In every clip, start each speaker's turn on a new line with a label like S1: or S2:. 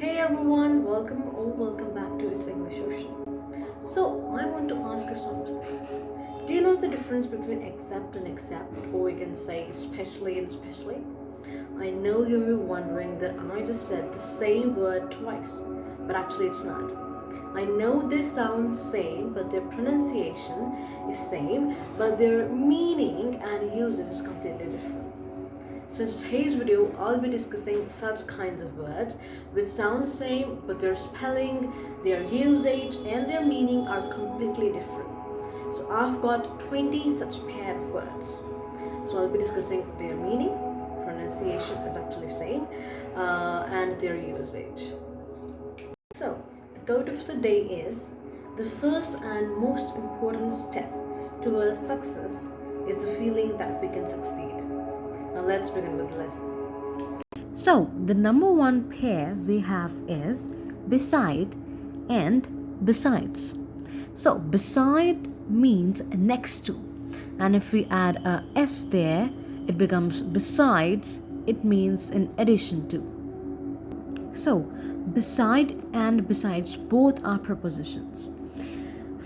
S1: Hey everyone, welcome back to It's English Ocean. So, I want to ask you something. Do you know the difference between accept and accept, or you can say especially and specially? I know you're wondering that I just said the same word twice, but actually it's not. I know they sound same, but their pronunciation is same, but their meaning and usage is completely different. So in today's video, I'll be discussing such kinds of words which sound same, but their spelling, their usage, and their meaning are completely different. So I've got 20 such pair of words. So I'll be discussing their meaning, pronunciation is actually same, and their usage. So the quote of the day is, the first and most important step towards success is the feeling that we can succeed. Now let's begin with the lesson.
S2: So, the number one pair we have is beside and besides. So, beside means next to, and if we add a s there, it becomes besides, it means in addition to. So, beside and besides both are prepositions.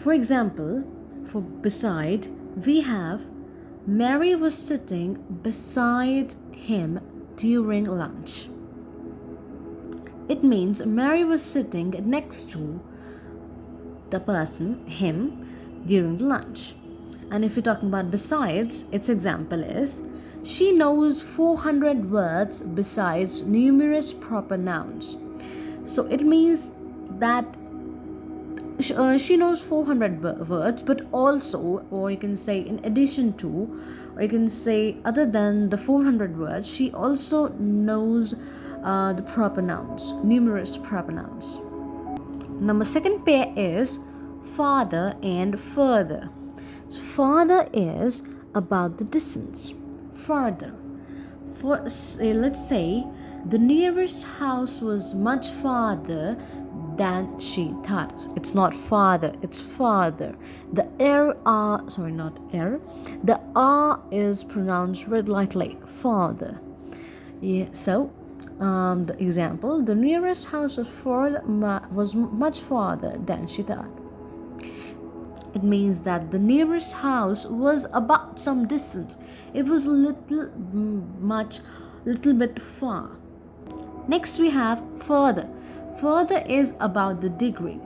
S2: For example, for beside, we have Mary was sitting beside him during lunch. It means Mary was sitting next to the person, him, during the lunch. And if you're talking about besides, its example is she knows 400 words besides numerous proper nouns. So it means that she knows 400 words, but also, or you can say in addition to, or you can say other than the 400 words, she also knows the proper nouns, numerous proper nouns. Number second pair is farther and further. So farther is about the distance. Farther. Let's say the nearest house was much farther than she thought. It's not farther, it's farther. The the R is pronounced very lightly. Farther. Yeah, so the example, the nearest house was much farther than she thought. It means that the nearest house was about some distance. It was little bit far. Next we have further. Further is about the degree.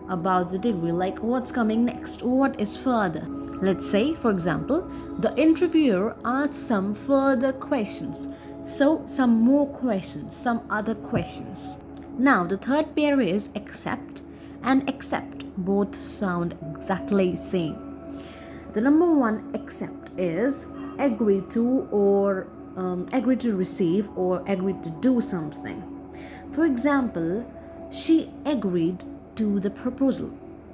S2: Like what's coming next, what is further. Let's say, for example, the interviewer asks some further questions. So, some more questions, some other questions. Now, the third pair is accept and accept. Both sound exactly same. The number one accept is agree to, or agree to receive, or agree to do something. For example, she agreed to the proposal,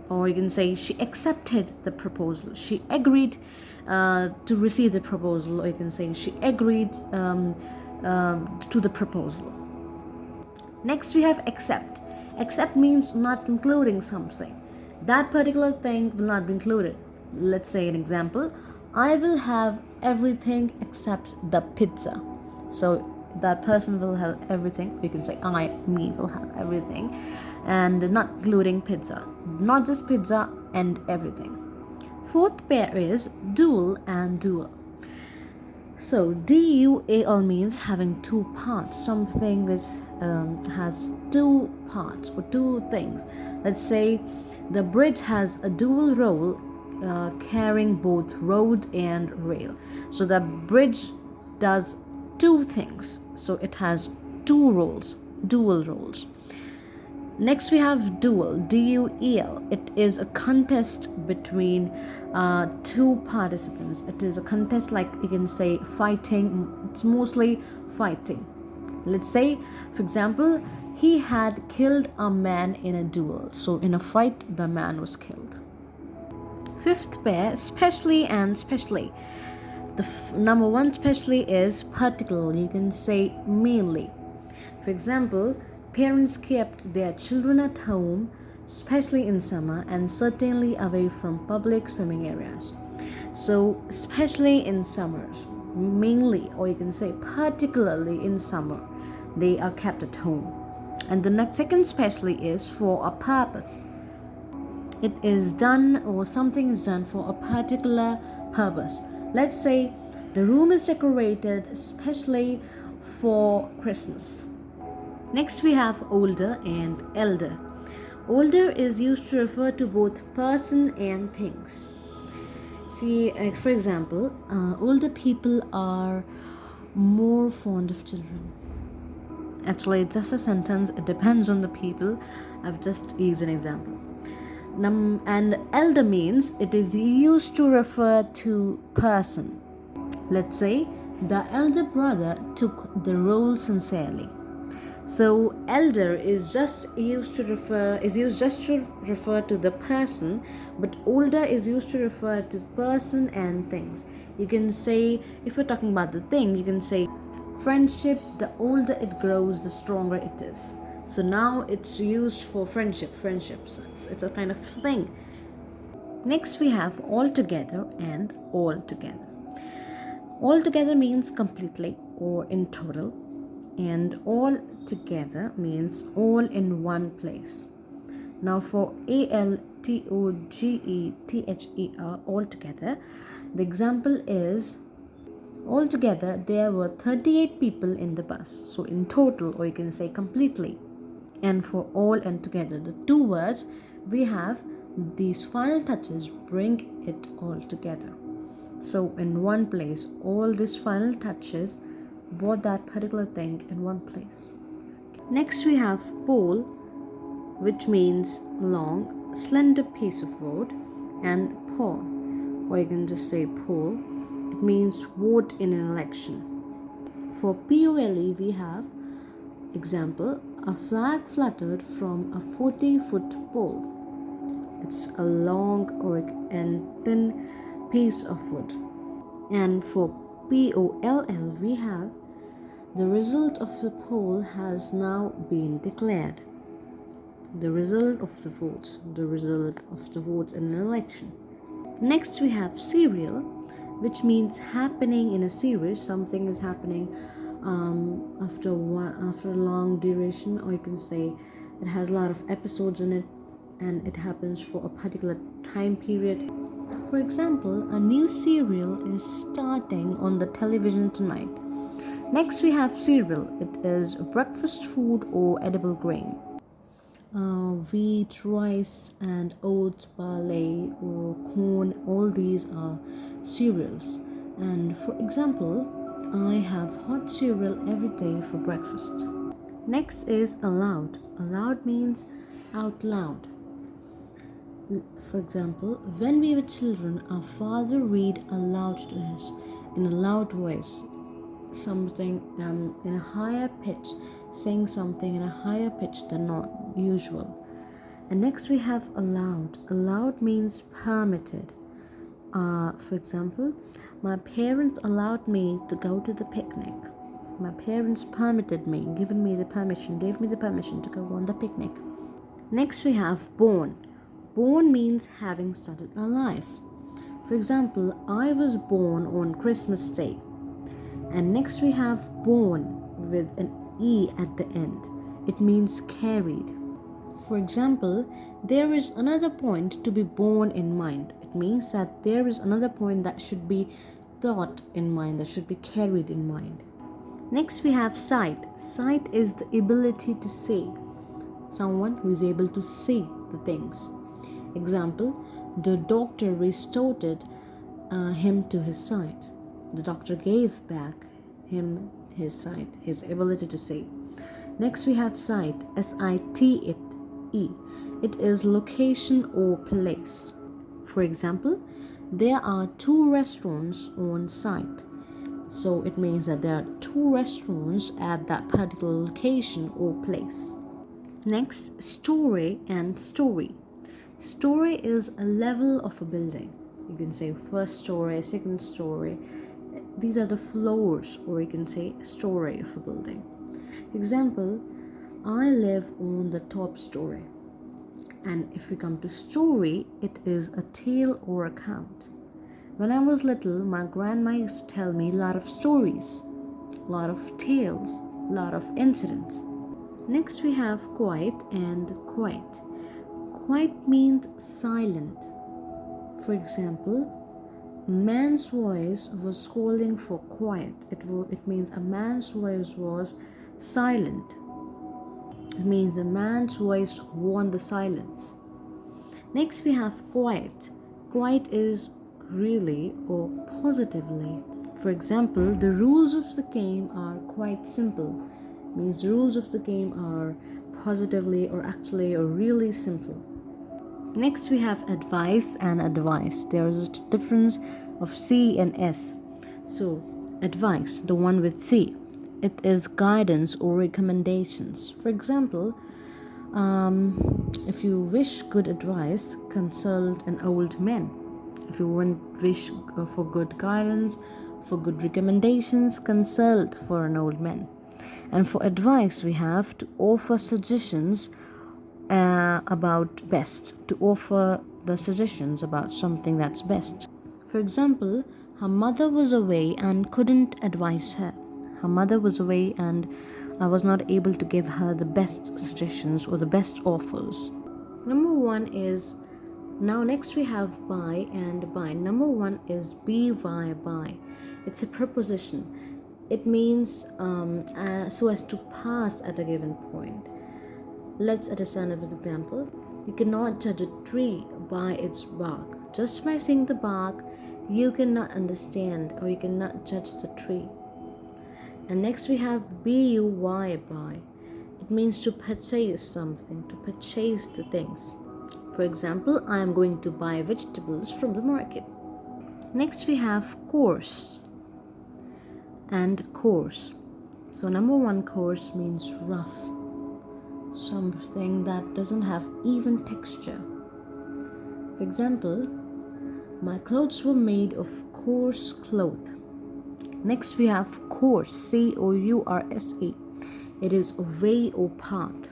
S2: or you can say she accepted the proposal. She agreed to receive the proposal, or you can say she agreed to the proposal. Next we have accept. Accept means not including something. That particular thing will not be included. Let's say an example, I will have everything except the pizza. So that person will have everything. We can say me will have everything, and not including pizza. Not just pizza and everything. Fourth pair is dual and dual. So dual means having two parts, something which has two parts or two things. Let's say the bridge has a dual role, carrying both road and rail. So the bridge does two things, so it has two roles, dual roles. Next we have duel, D-U-E-L. It is a contest between two participants. It is a contest, like you can say fighting. It's mostly fighting. Let's say, for example, he had killed a man in a duel. So in a fight, the man was killed. Fifth pair, specially and specially. The number one specially is particularly. You can say mainly. For example, parents kept their children at home, especially in summer, and certainly away from public swimming areas. So, especially in summers, mainly, or you can say particularly in summer, they are kept at home. And the next second specially is for a purpose. It is done, or something is done for a particular purpose. Let's say the room is decorated especially for Christmas. Next we have older and elder. Older is used to refer to both person and things. See, for example, older people are more fond of children. Actually, it's just a sentence, it depends on the people. I've just used an example. And elder means it is used to refer to person. Let's say the elder brother took the role sincerely. So elder is used to refer to the person, but older is used to refer to person and things. You can say, if we're talking about the thing, you can say friendship, the older it grows, the stronger it is. So now it's used for friendships. It's a kind of thing. Next we have altogether and altogether. Altogether means completely or in total, and all together means all in one place. Now for altogether, altogether, the example is, altogether there were 38 people in the bus. So in total, or you can say completely. And for all and together, the two words, we have these final touches bring it all together. So in one place, all these final touches brought that particular thing in one place. Next we have pole, which means long, slender piece of wood, and poll, or you can just say poll. It means vote in an election. For pole, we have example, a flag fluttered from a 40-foot pole. It's a long and thin piece of wood. And for poll, we have the result of the poll has now been declared. The result of the votes in an election. Next we have serial, which means happening in a series. Something is happening after a long duration, or you can say it has a lot of episodes in it and it happens for a particular time period. For example, a new serial is starting on the television tonight. Next we have cereal. It is breakfast food or edible grain. Wheat, rice and oats, barley or corn, all these are cereals. And for example, I have hot cereal every day for breakfast. Next is aloud. Aloud means out loud. For example, when we were children, our father read aloud to us in a loud voice, something in a higher pitch, saying something in a higher pitch than not usual. And next we have allowed. Allowed means permitted. For example, my parents allowed me to go to the picnic. My parents permitted me, gave me the permission to go on the picnic. Next we have born. Born means having started a life. For example, I was born on Christmas Day. And next we have born with an E at the end. It means carried. For example, there is another point to be borne in mind. It means that there is another point that should be thought in mind, that should be carried in mind. Next we have sight. Sight is the ability to see. Someone who is able to see the things. Example, the doctor restored him to his sight. The doctor gave back him his sight, his ability to see. Next we have site, S-I-T-E. It is location or place. For example, there are 2 restaurants on site. So it means that there are 2 restaurants at that particular location or place. Next, story and story. Story is a level of a building. You can say first story, second story. These are the floors, or you can say story of a building. Example, I live on the top story. And if we come to story, it is a tale or account. When I was little, my grandma used to tell me a lot of stories, a lot of tales, a lot of incidents. Next we have quiet and quiet. Quiet means silent. For example, man's voice was calling for quiet. It means a man's voice was silent. It means the man's voice won the silence. Next we have quiet. Quiet is really or positively. For example, the rules of the game are quite simple. Means the rules of the game are positively or actually or really simple. Next we have advice and advice. There is a difference of C and S. So advice, the one with C, it is guidance or recommendations. For example, if you wish good advice, consult an old man. If you wish for good guidance, for good recommendations, consult for an old man. And for advice, we have to offer suggestions about best, to offer the suggestions about something that's best. For example, her mother was away and couldn't advise her. Her mother was away and I was not able to give her the best suggestions or the best offers. Number one is, now next we have by and by. Number one is by. It's a preposition. It means so as to pass at a given point. Let's understand it with an example. You cannot judge a tree by its bark. Just by seeing the bark, you cannot understand or you cannot judge the tree. And next we have buy. It means to purchase something, to purchase the things. For example, I am going to buy vegetables from the market. Next we have coarse and coarse. So number one, coarse means rough. Something that doesn't have even texture. For example, my clothes were made of coarse cloth. Next we have course, C-O-U-R-S-E. It is a way or path.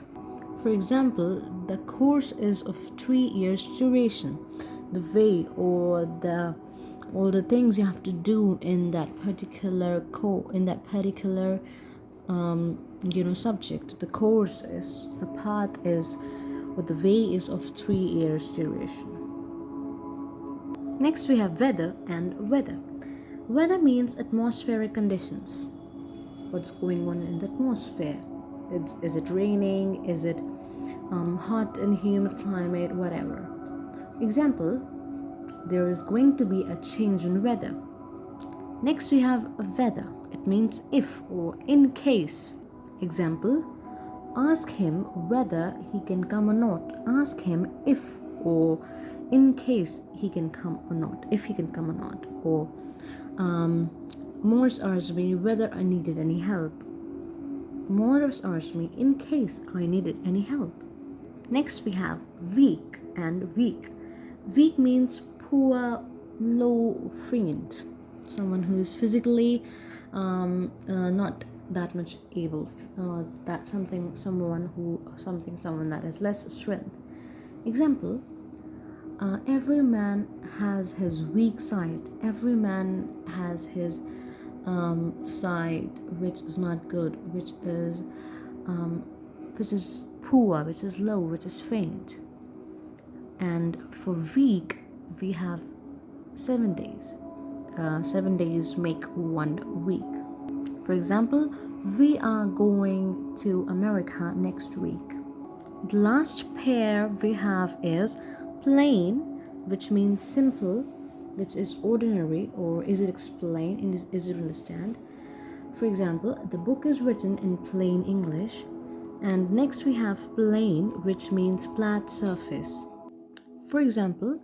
S2: For example, the course is of 3 years duration. The way or all the things you have to do in that particular subject. The course is, the path is, or the way is of 3 years duration. Next we have weather and weather. Weather means atmospheric conditions. What's going on in the atmosphere? Is it raining? Is it hot and humid climate? Whatever. Example, there is going to be a change in weather. Next we have weather. It means if or in case. Example, ask him whether he can come or not. Ask him if or in case he can come or not. If he can come or not. Or Morris asked me whether I needed any help. Morris asked me in case I needed any help. Next we have weak and weak. Weak means poor, low, faint. Someone who is physically not that much able. Someone that has less strength. Example, every man has his weak side. Every man has his side which is not good, which is poor, which is low, which is faint. And for week we have 7 days. 7 days make 1 week. For example, we are going to America next week. The last pair we have is plain, which means simple, which is ordinary or easy to explain and is easy to understand. For example, the book is written in plain English. And next we have plain, which means flat surface. For example,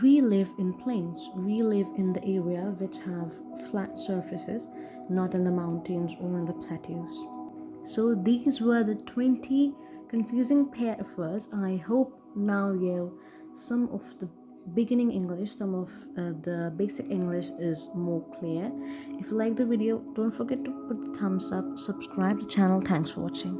S2: we live in plains. We live in the area which have flat surfaces, not in the mountains or in the plateaus. So these were the 20 confusing pair of words. I hope now you some of the beginning English, some of the basic English is more clear. If you like the video, don't forget to put the thumbs up, subscribe to the channel. Thanks for watching.